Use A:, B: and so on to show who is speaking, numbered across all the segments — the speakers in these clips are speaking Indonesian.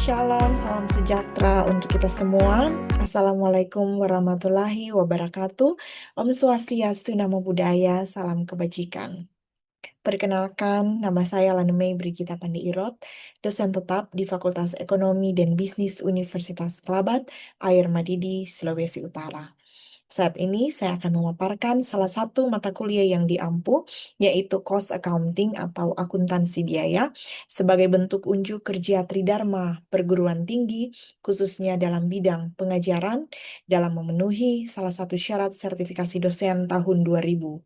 A: Shalom, salam sejahtera untuk kita semua. Assalamualaikum warahmatullahi wabarakatuh. Om Swastiastu, Namo Buddhaya, salam kebajikan. Perkenalkan, nama saya Lanemei Brigita Pandiirot, dosen tetap di Fakultas Ekonomi dan Bisnis Universitas Kelabat, Air Madidi, Sulawesi Utara. Saat ini saya akan memaparkan salah satu mata kuliah yang diampu, yaitu Cost Accounting atau akuntansi biaya, sebagai bentuk unjuk kerja Tridharma perguruan tinggi, khususnya dalam bidang pengajaran, dalam memenuhi salah satu syarat sertifikasi dosen tahun 2025.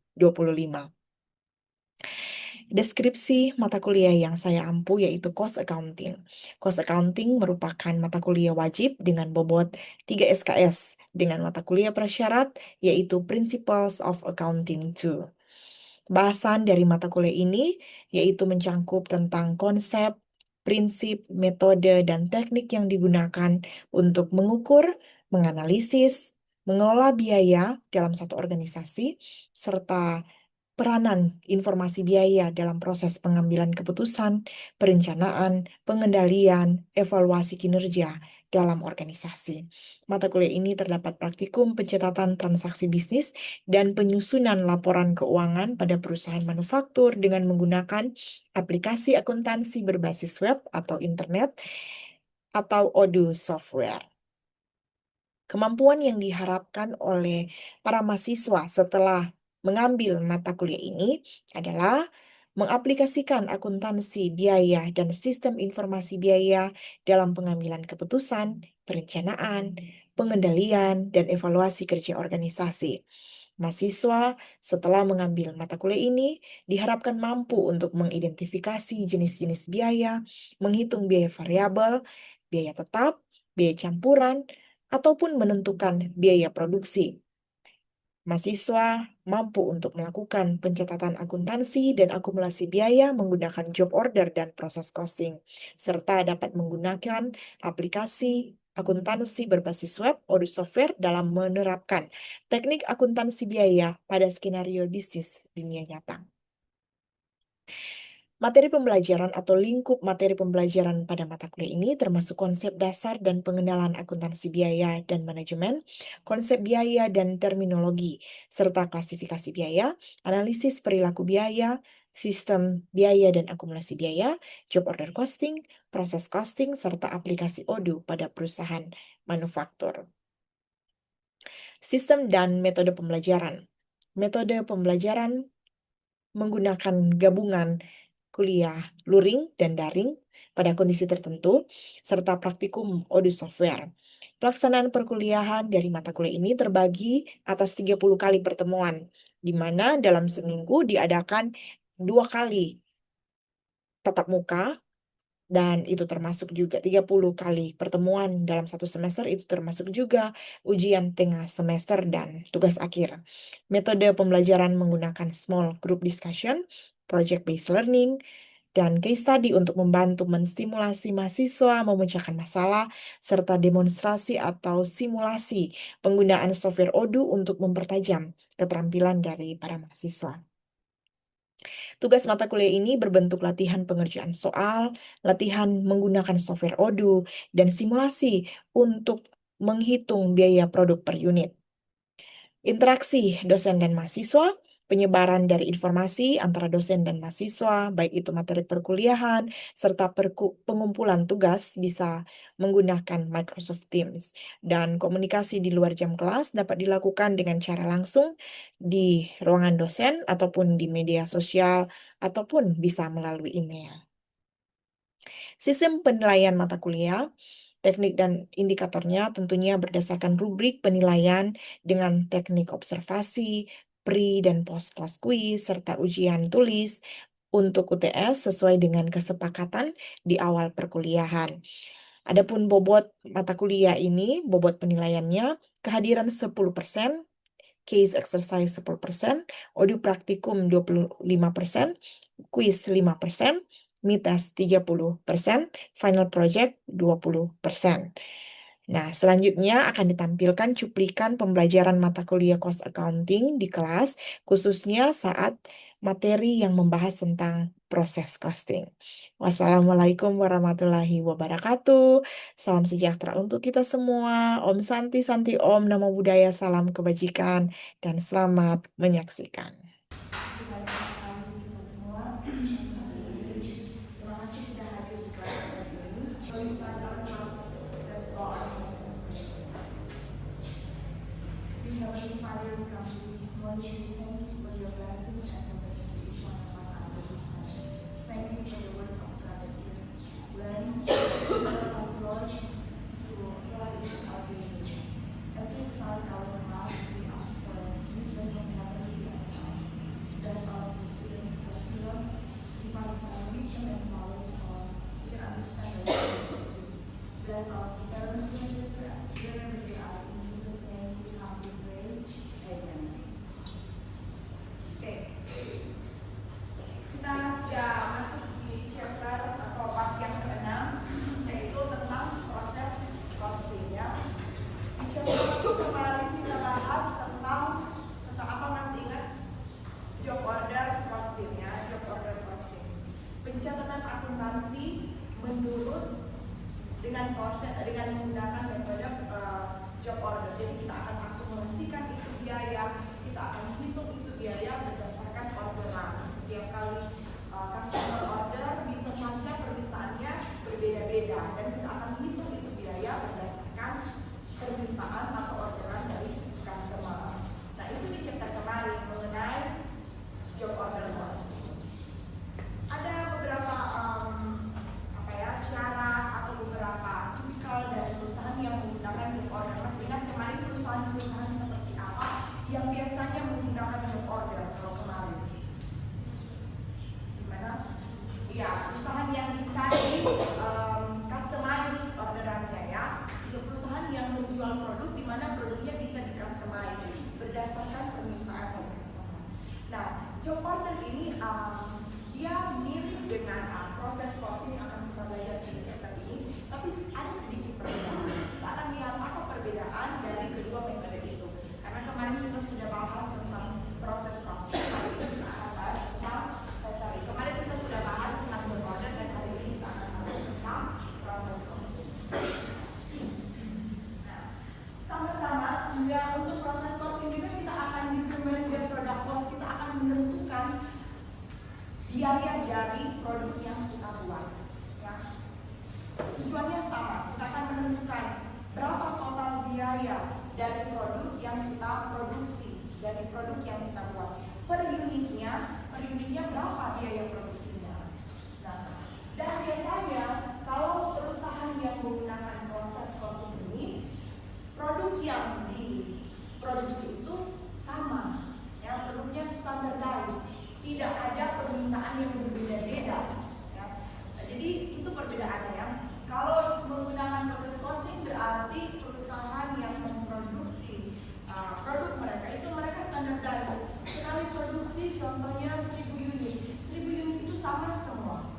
A: Deskripsi mata kuliah yang saya ampu yaitu Cost Accounting. Cost Accounting merupakan mata kuliah wajib dengan bobot 3 SKS dengan mata kuliah prasyarat yaitu Principles of Accounting 2. Bahasan dari mata kuliah ini yaitu mencangkup tentang konsep, prinsip, metode, dan teknik yang digunakan untuk mengukur, menganalisis, mengelola biaya dalam satu organisasi, serta peranan informasi biaya dalam proses pengambilan keputusan, perencanaan, pengendalian, evaluasi kinerja dalam organisasi. Mata kuliah ini terdapat praktikum pencatatan transaksi bisnis dan penyusunan laporan keuangan pada perusahaan manufaktur dengan menggunakan aplikasi akuntansi berbasis web atau internet atau Odoo software. Kemampuan yang diharapkan oleh para mahasiswa setelah mengambil mata kuliah ini adalah mengaplikasikan akuntansi biaya dan sistem informasi biaya dalam pengambilan keputusan, perencanaan, pengendalian, dan evaluasi kerja organisasi. Mahasiswa setelah mengambil mata kuliah ini diharapkan mampu untuk mengidentifikasi jenis-jenis biaya, menghitung biaya variabel, biaya tetap, biaya campuran, ataupun menentukan biaya produksi. Mahasiswa mampu untuk melakukan pencatatan akuntansi dan akumulasi biaya menggunakan job order dan proses costing, serta dapat menggunakan aplikasi akuntansi berbasis web Odoo software dalam menerapkan teknik akuntansi biaya pada skenario bisnis dunia nyata. Materi pembelajaran atau lingkup materi pembelajaran pada mata kuliah ini termasuk konsep dasar dan pengenalan akuntansi biaya dan manajemen, konsep biaya dan terminologi, serta klasifikasi biaya, analisis perilaku biaya, sistem biaya dan akumulasi biaya, job order costing, proses costing, serta aplikasi Odoo pada perusahaan manufaktur. Sistem dan metode pembelajaran. Metode pembelajaran menggunakan gabungan kuliah luring dan daring pada kondisi tertentu, serta praktikum Odoo software. Pelaksanaan perkuliahan dari mata kuliah ini terbagi atas 30 kali pertemuan, di mana dalam seminggu diadakan 2 kali tatap muka, dan itu termasuk juga 30 kali pertemuan dalam satu semester, itu termasuk juga ujian tengah semester dan tugas akhir. Metode pembelajaran menggunakan small group discussion, project-based learning, dan case study untuk membantu menstimulasi mahasiswa memecahkan masalah, serta demonstrasi atau simulasi penggunaan software Odoo untuk mempertajam keterampilan dari para mahasiswa. Tugas mata kuliah ini berbentuk latihan pengerjaan soal, latihan menggunakan software Odoo, dan simulasi untuk menghitung biaya produk per unit. Interaksi dosen dan mahasiswa, penyebaran dari informasi antara dosen dan mahasiswa, baik itu materi perkuliahan, serta pengumpulan tugas bisa menggunakan Microsoft Teams. Dan komunikasi di luar jam kelas dapat dilakukan dengan cara langsung di ruangan dosen, ataupun di media sosial, ataupun bisa melalui email. Sistem penilaian mata kuliah, teknik dan indikatornya tentunya berdasarkan rubrik penilaian dengan teknik observasi, pre dan post class quiz, serta ujian tulis untuk UTS sesuai dengan kesepakatan di awal perkuliahan. Adapun bobot mata kuliah ini, bobot penilaiannya, kehadiran 10%, case exercise 10%, Odoo praktikum 25%, quiz 5%, mid-test 30%, final project 20%. Nah, selanjutnya akan ditampilkan cuplikan pembelajaran mata kuliah Cost Accounting di kelas, khususnya saat materi yang membahas tentang proses costing. Wassalamualaikum warahmatullahi wabarakatuh. Salam sejahtera untuk kita semua. Om Santi Santi Om, Namo Buddhaya, salam kebajikan, dan selamat menyaksikan.
B: Terima kasih sudah hadir di kelas hari ini. So we start our class. Let's go on. We Heavenly Father, we come to you this morning. We thank you for your blessings and compassion to each one of us under this sun. Thank you for the words of God that we have learned. Help us, Lord, to apply it in our daily life. As we start our class, we ask for wisdom from heaven to help us. Bless our students, bless you, Lord. Give us wisdom and knowledge so we can understand the word of God. Bless our parents wherever they are. In Jesus' name we humbly pray. Amen. Oke. Kita sudah masuk di chapter atau part yang ke-6, yaitu tentang proses costing ya. Di chapter kemarin kita bahas tentang apa, masih ingat? Job order costing ya, job order costing. Pencatatan akuntansi menurut dengan proses dengan menggunakan metode job order. Jadi kita akan akumulasikan itu biaya, kita akan hitung itu biaya berdasarkan orderan. Setiap kali customer order bisa saja permintaannya berbeda-beda dan kita akan hitung itu biaya berdasarkan permintaan atau orderan dari customer. Nah itu di chapter kemarin mengenai job order costing. Ada beberapa syarat atau beberapa tipikal dari perusahaan yang menggunakan job order. Masih ingat kemarin perusahaan seperti apa yang biasanya menggunakan job order kalau kemarin? Gimana? Ya, perusahaan yang bisa di customize orderannya ya. Itu perusahaan yang menjual produk di mana produknya bisa di customize berdasarkan permintaan dari customer. Nah, job order ini dia mirip dengan proses costing yang akan kita belajar di chapter ini, tapi ada sedikit perbedaan. Kita akan lihat apa perbedaan dari kedua metode itu. Karena kemarin kita sudah bahas tentang proses costing, hari ini kita akan bahas tentang kemarin kita sudah bahas tentang job order dan hari ini kita akan bahas tentang proses costing. Nah, sama-sama ya, untuk proses costing juga kita akan determine the product cost, kita akan menentukan biaya dari produk yang kita buat ya. Tujuannya sama, kita akan menentukan berapa total biaya dari produk yang kita produksi, dari produk yang kita buat. Per unitnya berapa biaya produksinya. Nah, dan biasanya kalau perusahaan yang menggunakan proses costing ini, produk yang diproduksi itu sama ya, produknya standardized, tidak ada permintaan yang berbeda-beda ya. Jadi itu perbedaannya ya. Kalau menggunakan proses costing berarti perusahaan yang memproduksi produk mereka itu mereka standardized. Sekali produksi contohnya 1000 unit. 1000 unit itu sama semua.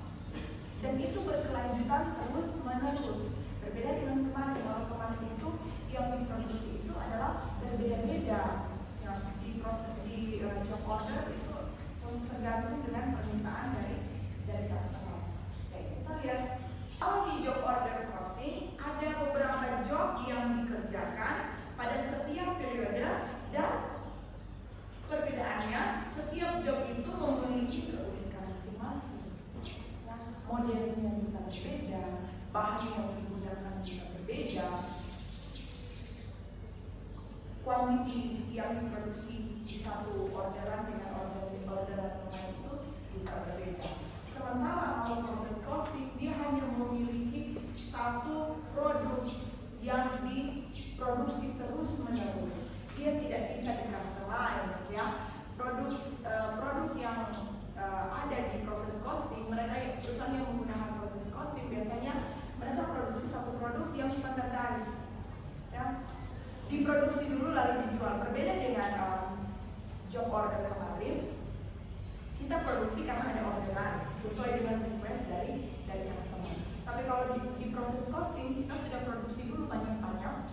B: Dan itu berkelanjutan terus menerus. Berbeda dengan kemarin. Kalau kemarin itu yang diproduksi itu adalah berbeda-beda. Ya, di proses di job order itu tergantung dengan permintaan dari customer. Oke, kita lihat kalau di job order costing ada beberapa job yang dikerjakan pada setiap periode dan perbedaannya setiap job itu memiliki keunikan masing-masing. Nah, modelnya bisa berbeda, bahan yang digunakan bisa berbeda, kuantiti yang diproduksi di satu orderan dengan orderan lain itu bisa berbeda. Sementara kalau proses costing dia hanya memiliki satu produk yang diproduksi terus menerus. Dia tidak bisa di customize ya. Produk yang ada di proses costing, perusahaan yang menggunakan proses costing biasanya mereka produksi satu produk yang standardized ya. Diproduksi dulu lalu dijual. Berbeda dengan job order kemarin, kita produksi karena ada orderan sesuai dengan request dari customer. Tapi kalau di proses costing kita sudah produksi dulu banyak-banyak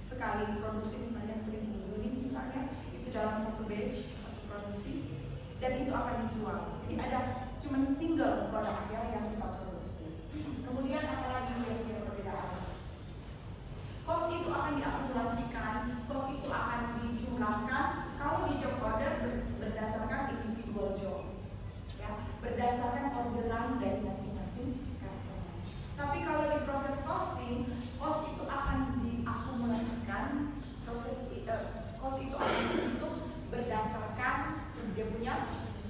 B: sekali produksi misalnya 1000 unit misalnya, itu dalam satu batch satu produksi. dan itu akan dijual. Jadi ada cuma single produk ya yang kita produksi. Kemudian apalagi yang punya perbedaan? Cost itu akan diakumulasikan, cost itu akan dijumlahkan kalau di job order berdasarkan individual job, ya, berdasarkan orderan dari masing-masing customer. Tapi kalau di proses costing, cost itu akan diakumulasikan, cost itu akan dihitung berdasarkan dia punya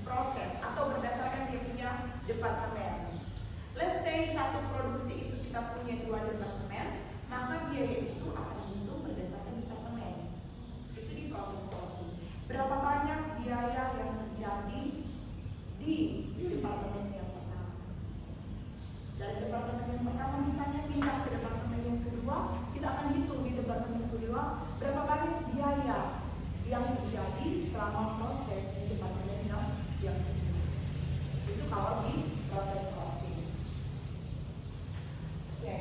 B: proses atau berdasarkan dia punya departemen. Let's say satu produksi itu kita punya 2 departemen, maka biaya itu akan dihitung berdasarkan departemen. Itu di proses costing. Berapa banyak biaya yang terjadi di departemen yang pertama? Dari departemen yang pertama misalnya pindah ke departemen yang kedua, kita akan hitung di departemen kedua berapa banyak biaya yang terjadi selama proses di departemen yang kedua. Itu kalau di proses costing. Oke,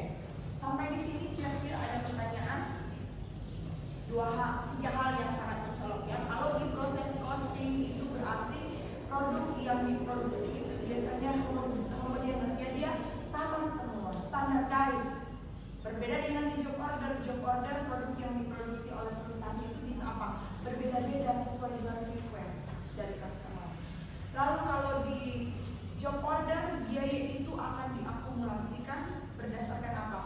B: sampai di sini kira-kira ada pertanyaan? 3 hal yang sangat mencolok ya. Kalau di proses costing itu berarti produk yang diproduksi itu biasanya homogeneous ya, dia sama semua, standardized. Berbeda dengan di job order produk yang diproduksi oleh perusahaan itu bisa apa? Berbeda-beda sesuai dengan request dari customer. Lalu kalau di job order biaya itu akan diakumulasikan berdasarkan apa?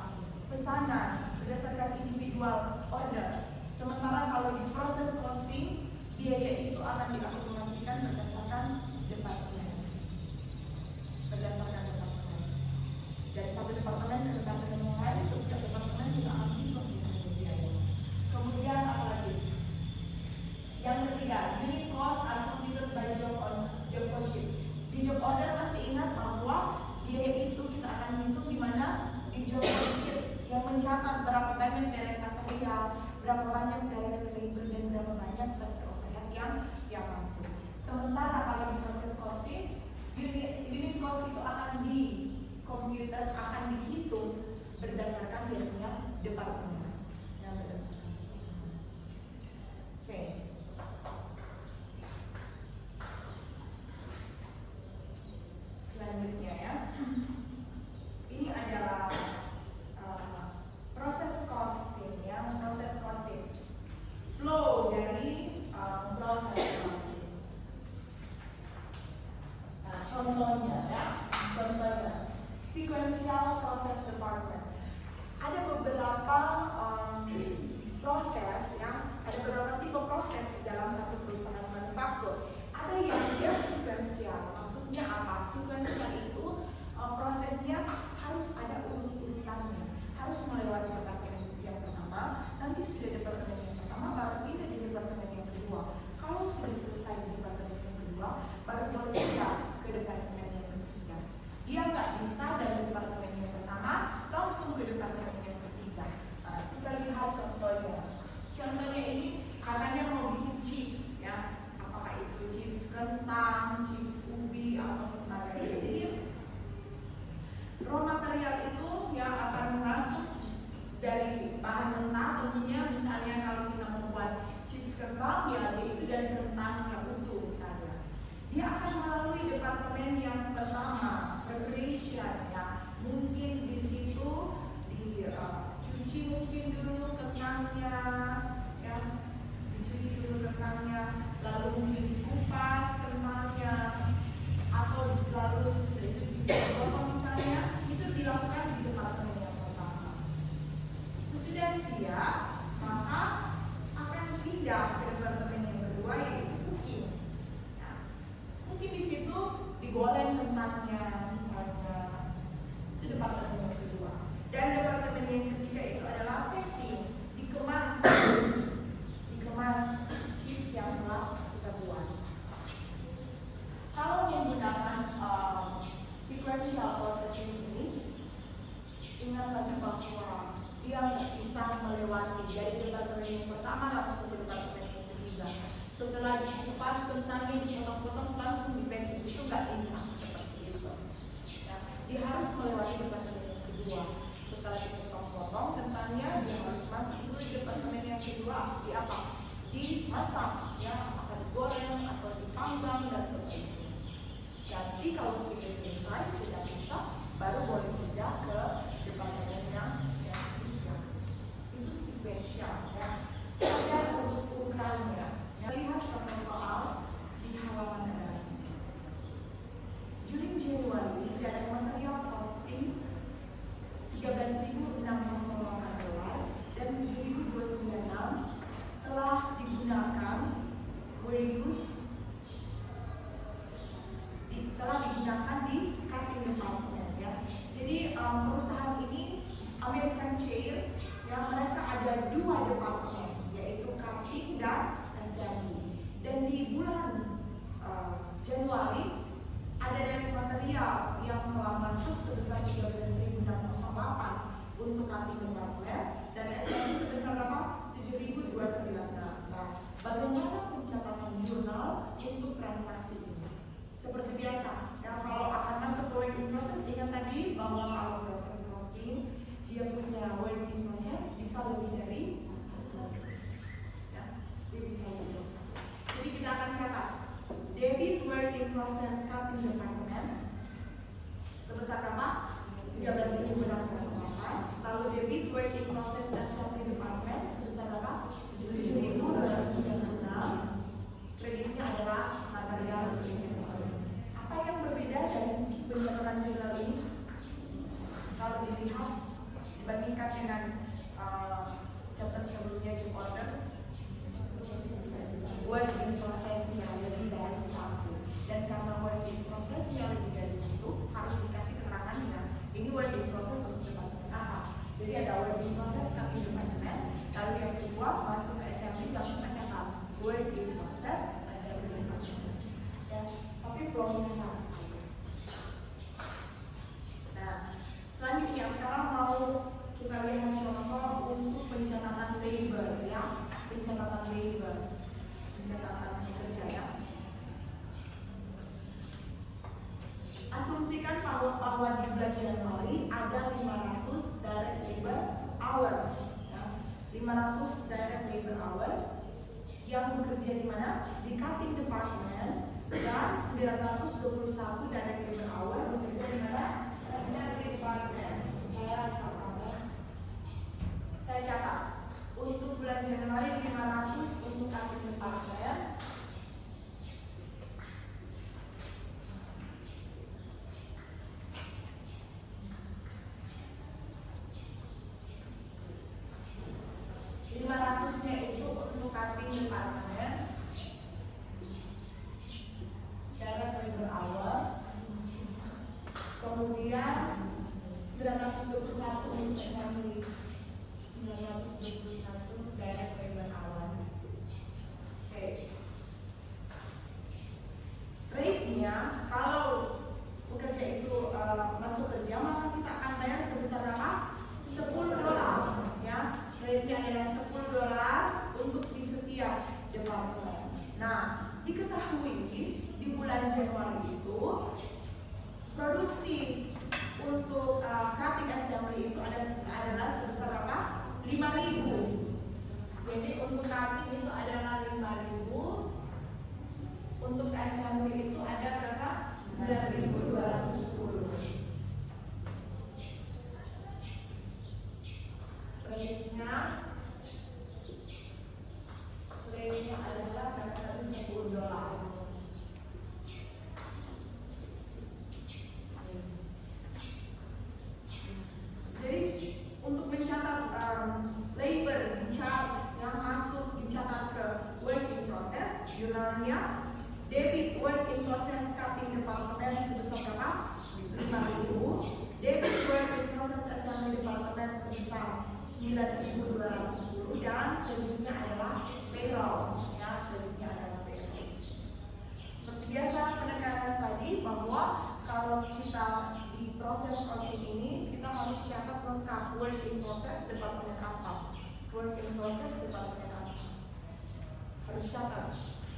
B: Pesanan, berdasarkan individual order. Sementara kalau di proses costing biaya itu akan diakumulasikan berdasarkan departemen. Berdasarkan departemen. Dari satu departemen ke departemen yang lain, setiap departemen juga akan dihitung biaya. Kemudian apa lagi? Yang ketiga, unit cost are computed by job cost sheet. Di job order masih ingat bahwa biaya itu kita akan hitung di mana di job cost sheet yang mencatat berapa banyak direct material, berapa banyak direct labor dan berapa banyak factor overhead yang masuk. Sementara kalau di proses costing, unit cost itu akan di komputer akan dihitung berdasarkan dia punya departemen yang berdasarkan. Oke. Selanjutnya ya, ini adalah proses costing ya, proses costing flow dari proses costing. Nah, contohnya ya, sequential process department. Ada beberapa proses ya, ada beberapa tipe proses di dalam satu perusahaan manufaktur. Ada yang dia sequential. Maksudnya apa? Sequential itu prosesnya harus ada urut-urutannya, harus melewati departemen yang pertama, nanti sudah departemen yang pertama, baru pindah di departemen yang kedua. Kalau sudah selesai di departemen yang kedua, baru boleh pindah ke departemen yang ketiga. Dia nggak bisa dari departemen yang pertama langsung ke departemen yang ketiga. Nah, kita lihat contohnya. Contohnya ini katanya mau bikin chips ya. Apakah itu chips kentang, chips ubi atau sebagainya. Jadi raw material itu yang akan masuk dari bahan mentah tentunya, misalnya kalau kita membuat chips kentang ya itu dari kentang yang utuh misalnya. Dia akan melalui departemen yang pertama, preparation ya. Mungkin di situ dicuci mungkin dulu kentangnya ya, dicuci dulu kentangnya, lalu mungkin dikupas kentangnya, atau lalu sudah itu dipotong misalnya, itu dilakukan di departemen yang pertama. Sesudah siap, maka akan pindah ke departemen yang kedua yaitu cooking. Nah, mungkin di situ digoreng kentangnya misalnya, itu departemen yang kedua. Dan departemen yang ketiga itu adalah packing, dikemas chips yang telah kita buat. Kalau menggunakan sequential processing ini, ingat lagi bahwa dia nggak bisa melewati dari departemen yang pertama langsung ke departemen yang ketiga. Setelah dikupas kentangnya dipotong-potong langsung di packing, itu nggak bisa seperti itu. Ya, dia harus melewati departemen yang kedua. Setelah dipotong-potong kentangnya, dia harus masuk dulu di departemen yang kedua. Di apa? Dimasak, ya, apakah digoreng atau dipanggang dan sebagainya. Nanti kalau sudah selesai, sudah bisa, baru boleh pindah ke departemen yang ketiga. Itu sequential ya. Kemudian untuk urutannya, lihat contoh soal di halaman kanan. During January, dari material costing $13.608 dan $7.296 telah digunakan telah digunakan di cutting department ya. Jadi perusahaan ini American Chair yang mereka ada dua departemen yaitu cutting dan assembly. Dan di bulan Januari ada dari material yang telah masuk sebesar 13.608 untuk cutting department dan assembly sebesar berapa? 7.296. Nah, bagaimana pencatatan jurnal untuk transaksi ini? Seperti biasa, ya, kalau akan masuk ke work in process, ingat tadi bahwa kalau proses costing dia punya work in process bisa lebih dari satu. Ya, dia bisa lebih dari satu. Jadi kita akan catat debit work in process cutting department sebesar berapa? 13.608. Lalu debit work in process assembly department sebesar berapa? 7.296. Kreditnya adalah material sedikit. Apa yang berbeda dari pencatatan jurnal ini? Kalau dilihat dibandingkan dengan chapter sebelumnya job order, work in process yang lebih dari satu. Dan karena work in process yang lebih dari satu, harus dikasih keterangannya. Ini work in process untuk departemen apa? Jadi ada work in process cutting departemen. Lalu yang kedua masuk ke assembly, jangan lupa catat work in process assembly departemen. Ya, tapi flownya sama. Nah, selanjutnya sekarang mau kita lihat contoh untuk pencatatan labor ya, pencatatan labor, pencatatan kerja ya. Asumsikan bahwa di bulan Januari ada 500 direct labor hours, ya. 500 direct labor hours yang bekerja di mana? Di cutting department, dan 921 direct labor hour bekerja di mana? Assembly department. Saya catat untuk bulan Januari 500 untuk cutting department. Nya itu untuk cutting department direct labor hour, kemudian 921 untuk assembly, 921 direct labor hour. Oke. Rate-nya kalau pekerja itu masuk kerja, maka kita akan bayar sebesar berapa? $10 ya. Rate-nya adalah $10 untuk di setiap departemen. Nah, diketahui di bulan Januari itu produksi untuk cutting assembly itu adalah sebesar berapa? 5.000. Jadi untuk cutting itu adalah 5.000. Untuk assembly itu ada berapa? 9.210. Rate-nya adalah $10. Jadi untuk mencatat labor di charge yang masuk dicatat ke work in process, jurnalnya debit work in process cutting department sebesar berapa? 5.000. Debit work in process assembly department sebesar 9.210 dan kreditnya adalah payroll ya, kreditnya adalah payroll. Seperti biasa penekanan tadi bahwa kalau kita di proses costing ini kita harus catat lengkap work in process departemen apa, work in process departemen apa, harus catat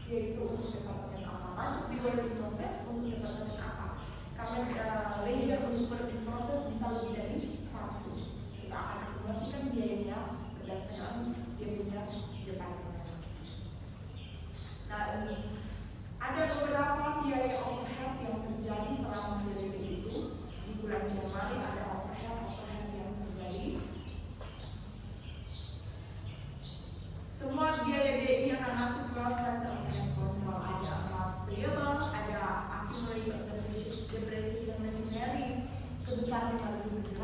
B: yaitu untuk departemen apa, masuk di work in process untuk departemen apa, karena ledger untuk work in process bisa lebih dari satu. Kita akan akumulasikan biayanya berdasarkan dia punya departemen. Nah, ini ada beberapa biaya overhead yang terjadi depreciation machinery sebesar 5.700,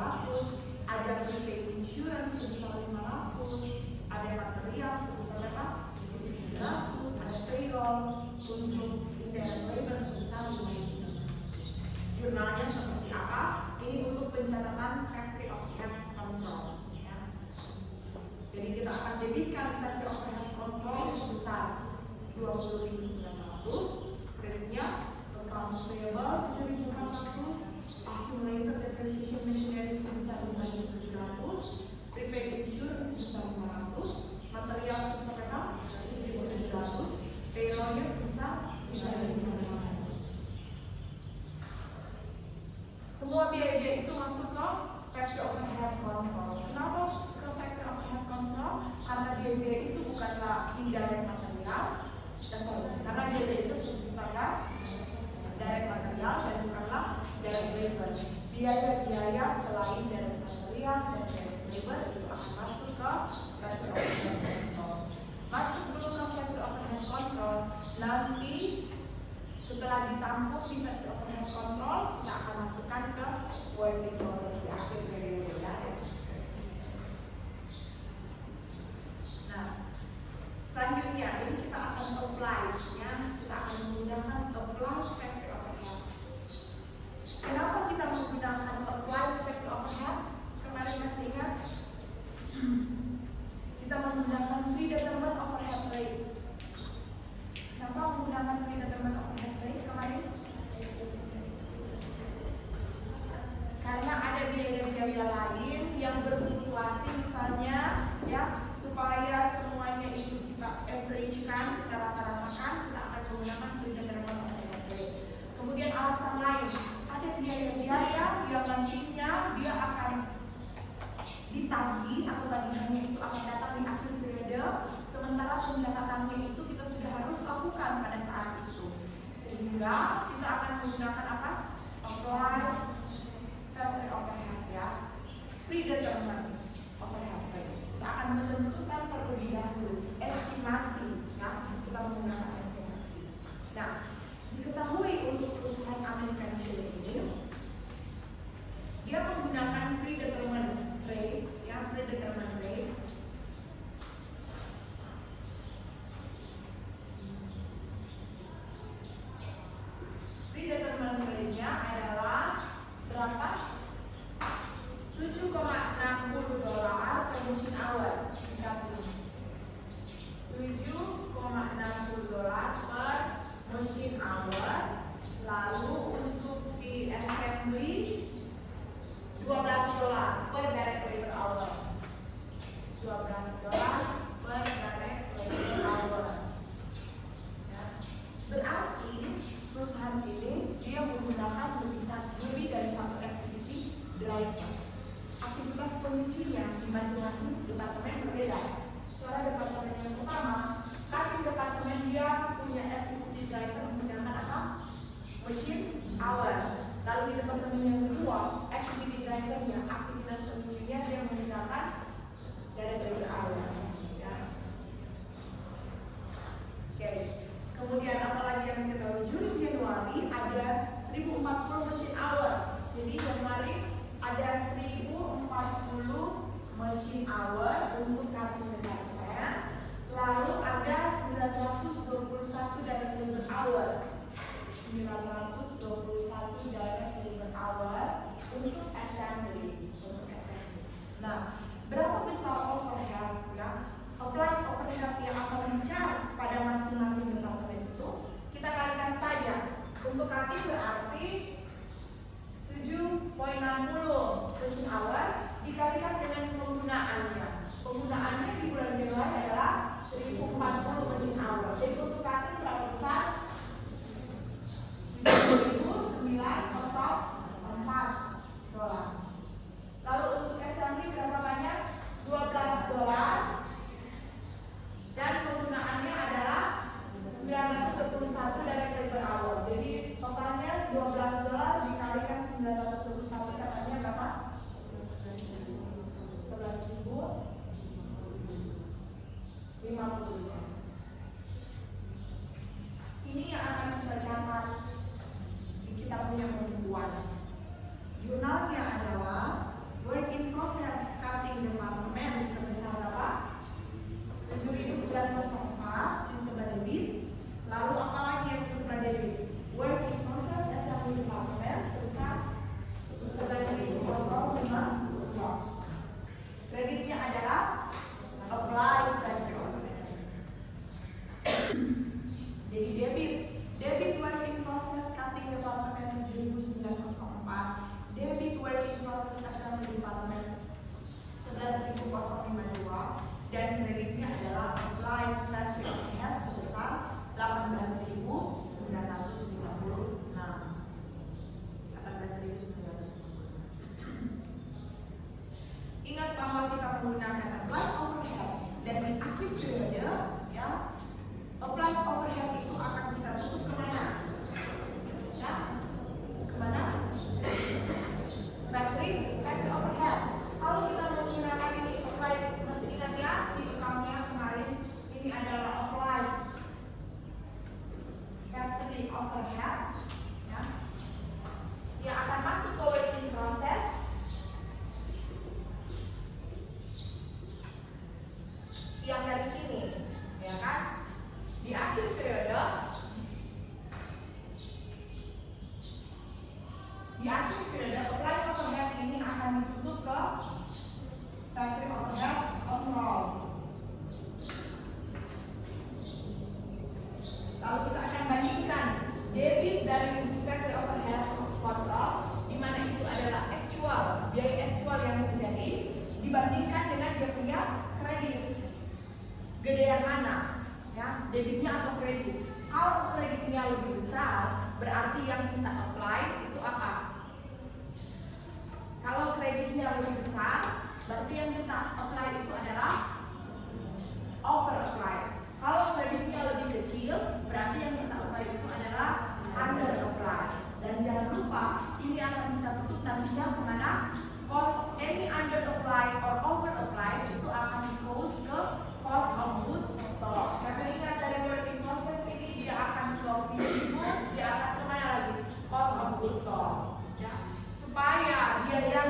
B: ada prepaid insurance sebesar 500, ada material sebesar berapa? 700, ada payroll untuk indirect labor sebesar 5 juta. Jurnalnya seperti apa? Ini untuk pencatatan factory overhead control. Ya. Jadi kita akan debitkan factory overhead control sebesar 20.900, kreditnya accounts payable 7.400, accumulated depreciation machinery sebesar 5.700, prepaid insurance sebesar 500, material sebesar berapa? 1.700, payrollnya sebesar 5.500. Semua biaya-biaya itu masuk ke factory overhead control. Kenapa ke factory overhead control? Karena biaya-biaya itu bukanlah indirect material, karena biaya itu bukanlah direct material dan bukanlah direct labor. Biaya-biaya selain direct material dan direct labor itu akan masuk ke factory overhead control. Masuk dulu ke factory overhead control, nanti setelah ditampung di factory overhead control, kita akan masukkan ke working process di akhir periode ya. Nah, selanjutnya ini kita akan apply ya, kita akan menggunakan apply factory overhead. Kenapa kita menggunakan apply factory overhead? Kemarin masih ingat? Kita menggunakan predetermined overhead rate. Kenapa menggunakan predetermined overhead rate kemarin? Karena ada biaya-biaya lain yang berfluktuasi misalnya ya, supaya semuanya itu kita average-kan, kita rata-ratakan, kita akan menggunakan predetermined overhead rate. Kemudian alasan lain, ada biaya-biaya yang nantinya dia akan ditagih atau tagihannya itu akan datang di akhir periode, sementara pencatatannya itu kita sudah harus lakukan pada saat itu, sehingga kita akan menggunakan apa? Apply factory overhead ya, predetermined overhead rate. Kita akan menentukan terlebih dahulu estimasi ya, kita menggunakan estimasi. Nah, diketahui untuk perusahaan American Shell ini, dia menggunakan predetermined rate ya, predetermined rate. Predetermined rate-nya adalah berapa? 7,60 dolar per mesin hour. 7,60 dolar per mesin hour. Lalu untuk di assembly 12 dolar per direct labor hour. 12 dolar per direct labor hour. Ya. Berarti perusahaan ini dia menggunakan lebih dari satu activity driver. Aktivitas penguncinya di masing-masing departemen berbeda. Karena departemen yang pertama, cutting departemen dia punya activity driver menggunakan apa? Machine hour. Lalu di departemen yang kedua, activity drivernya, aktivitas penguncinya dia menggunakan direct labor hour. Ya. Oke. Kemudian apalagi yang kita tahu, Juni Januari ada 1040 machine hour. Jadi Januari ada 1040 machine hour untuk cutting department. Lalu ada 921 direct labor hour. 921 direct labor hour untuk assembly. Nah, berapa besar overhead ya? Applied overhead yang akan di-charge pada masing-masing departemen itu kita kalikan saja. Untuk cutting berarti 7,60 machine hour dikalikan dengan penggunaannya. Penggunaannya di bulan Januari adalah 1040 machine hour. Jadi untuk cutting berapa besar? 7.904 dolar. Lalu untuk assembly berapa banyak? 12 dolar. Dan penggunaannya adalah 921 direct labor hour. Jadi totalnya 12 dolar dikalikan 921 katanya berapa? 11.050. Ini yang akan kita catat di kita punya membuat Di akhir periode applied overhead ini akan ditutup ke factory overhead of 0. Lalu kita akan bandingkan debit dari factory overhead kontrol, di mana itu adalah actual, biaya actual yang terjadi, dibandingkan dengan dia punya kredit. Gedean mana? Ya, debitnya atau kredit? Kalau kreditnya lebih besar, berarti yang kita apply itu apa? Kalau kreditnya lebih besar, berarti yang kita apply itu adalah over apply. Kalau kreditnya lebih kecil, berarti yang kita apply itu adalah under apply. Dan jangan lupa, ini akan kita tutup nantinya kemana? Cost any under apply or over apply itu akan di-close ke cost of goods sold. Karena ingat dari working process ini dia akan ke finished goods, dia akan kemana lagi? Cost of goods sold. Ya. Supaya biaya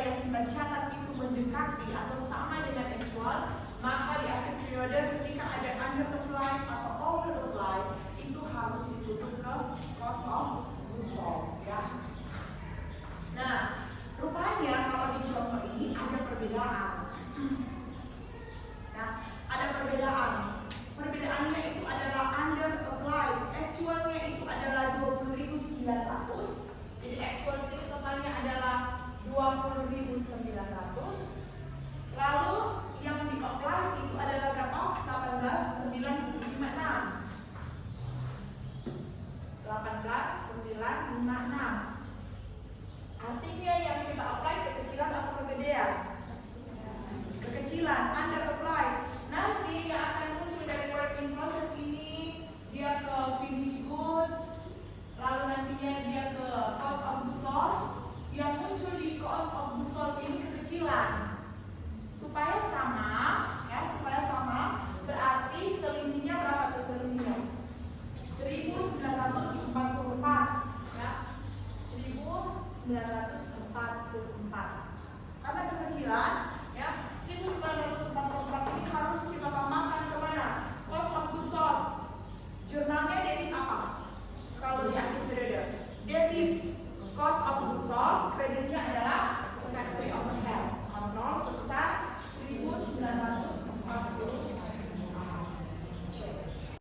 B: yang kita catat itu mendekati atau sama dengan actual, maka di akhir periode ketika ada under apply atau over apply itu harus ditutup ke cost of goods sold. Ya. Nah, rupanya kalau di contoh ini ada perbedaan. Nah, ada perbedaan. Perbedaannya itu adalah under apply. Actualnya itu adalah 20.900. Jadi actual sini totalnya adalah 20.900. Lalu yang di apply itu adalah berapa? 18.956. 18.956. Artinya yang kita apply kekecilan atau kegedean? Kekecilan, under apply. Nanti yang akan muncul dari working process ini, dia ke finished goods, lalu nantinya dia ke cost of goods sold. Yang muncul di cost of goods sold ini kekecilan. Supaya sama, berarti selisihnya berapa tuh selisihnya? 1944, ya. 1944. Karena kekecilan,